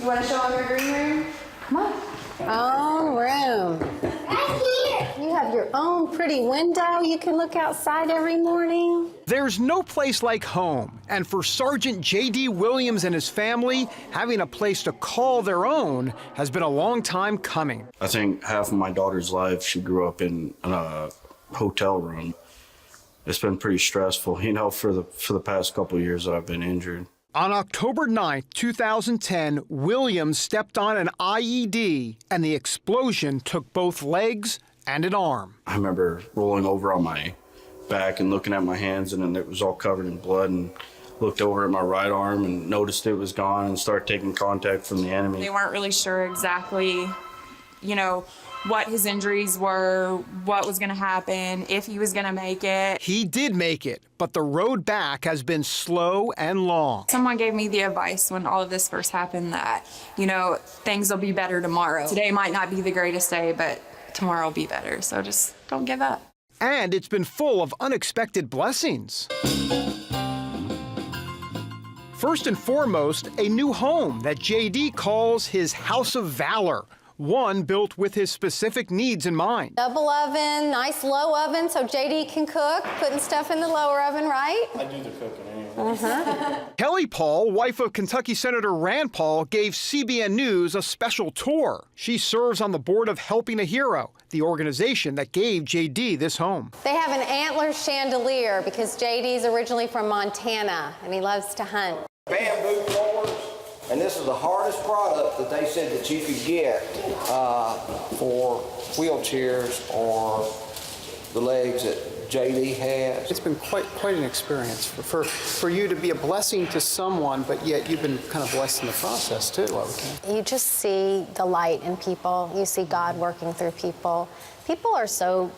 You want to show them your green room? Come on. Own room. Right here. You have your own pretty window. You can look outside every morning. There's no place like home, and for Sergeant J.D. Williams and his family, having a place to call their own has been a long time coming. I think half of my daughter's life, she grew up in a hotel room. It's been pretty stressful, you know, for the past couple of years that I've been injured. On October 9th, 2010, Williams stepped on an IED, and the explosion took both legs and an arm. I remember rolling over on my back and looking at my hands, and then it was all covered in blood, and looked over at my right arm and noticed it was gone and started taking contact from the enemy. They weren't really sure exactly, you know, what his injuries were, what was going to happen, if he was going to make it. He did make it, but the road back has been slow and long. Someone gave me the advice when all of this first happened that, you know, things will be better tomorrow. Today might not be the greatest day, but tomorrow will be better, so just don't give up. And it's been full of unexpected blessings. First and foremost, a new home that J.D. calls his House of Valor, one built with his specific needs in mind. Double oven, nice low oven so JD can cook, putting stuff in the lower oven, right? I do the cooking anyway. Kelly Paul, wife of Kentucky Senator Rand Paul, gave CBN News a special tour. She serves on the board of Helping a Hero, the organization that gave J.D. this home. They have an antler chandelier because JD's originally from Montana and he loves to hunt. Bamboo floors, and this is the hardest product that they said that you could get for wheelchairs or the legs that JD has. It's been quite an experience for you to be a blessing to someone, but yet you've been kind of blessed in the process too, I would think. You just see the light in people. You see God working through people. People are so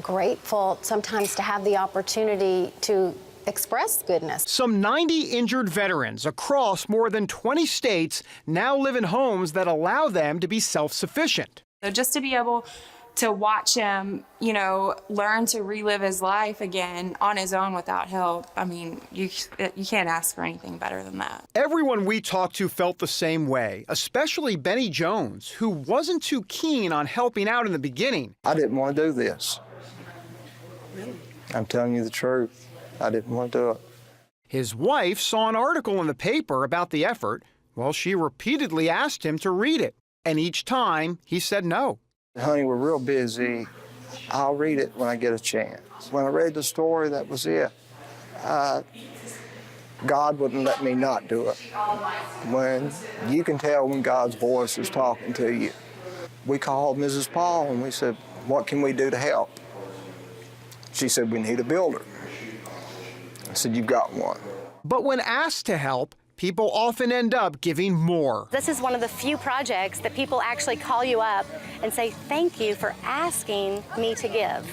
grateful sometimes to have the opportunity to express goodness. Some 90 injured veterans across more than 20 states now live in homes that allow them to be self-sufficient. So just to be able to watch him, you know, learn to relive his life again on his own without help, I mean, you can't ask for anything better than that. Everyone we talked to felt the same way, especially Benny Jones, who wasn't too keen on helping out in the beginning. I didn't want to do this. Really? I'm telling you the truth. I didn't want to do it. His wife saw an article in the paper about the effort. Well, she repeatedly asked him to read it, and each time he said no. Honey, we're real busy. I'll read it when I get a chance. When I read the story, that was it. God wouldn't let me not do it. When you can tell when God's voice is talking to you. We called Mrs. Paul and we said, what can we do to help? She said, we need a builder. I said, you've got one. But when asked to help, people often end up giving more. This is one of the few projects that people actually call you up and say, thank you for asking me to give,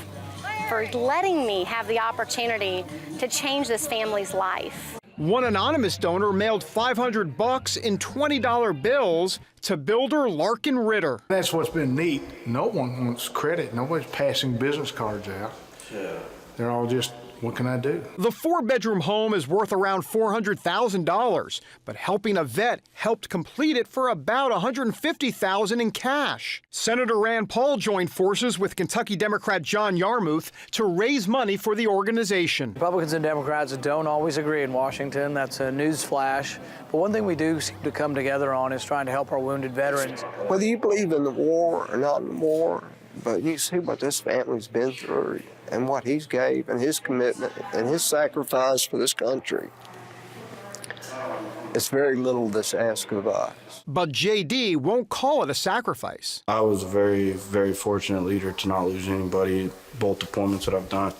for letting me have the opportunity to change this family's life. One anonymous donor mailed $500 in $20 bills to builder Larkin Ritter. That's what's been neat. No one wants credit. Nobody's passing business cards out. Yeah. They're all just, what can I do? The 4-bedroom home is worth around $400,000, but helping a vet helped complete it for about $150,000 in cash. Senator Rand Paul joined forces with Kentucky Democrat John Yarmouth to raise money for the organization. Republicans and Democrats don't always agree in Washington. That's a news flash. But one thing we do seem to come together on is trying to help our wounded veterans. Whether you believe in the war or not in the war, but you see what this family's been through and what he's gave and his commitment and his sacrifice for this country. It's very little that's asked of us. But J.D. won't call it a sacrifice. I was a very, very fortunate leader to not lose anybody, both deployments that I've done,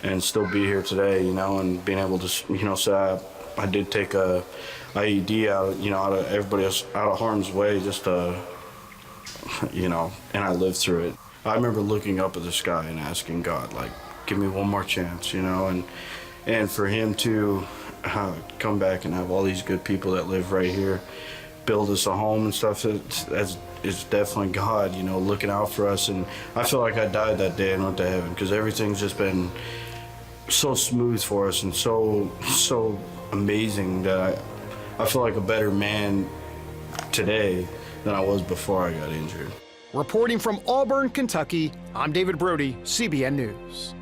and still be here today, you know, and being able to, you know, say I did take a IED out, you know, out of everybody else, out of harm's way, just you know, and I lived through it. I remember looking up at the sky and asking God, like, give me one more chance, you know, and for him to come back and have all these good people that live right here, build us a home and stuff, it's definitely God, you know, looking out for us. And I feel like I died that day and went to heaven because everything's just been so smooth for us and so amazing that I feel like a better man today than I was before I got injured. Reporting from Auburn, Kentucky, I'm David Brody, CBN News.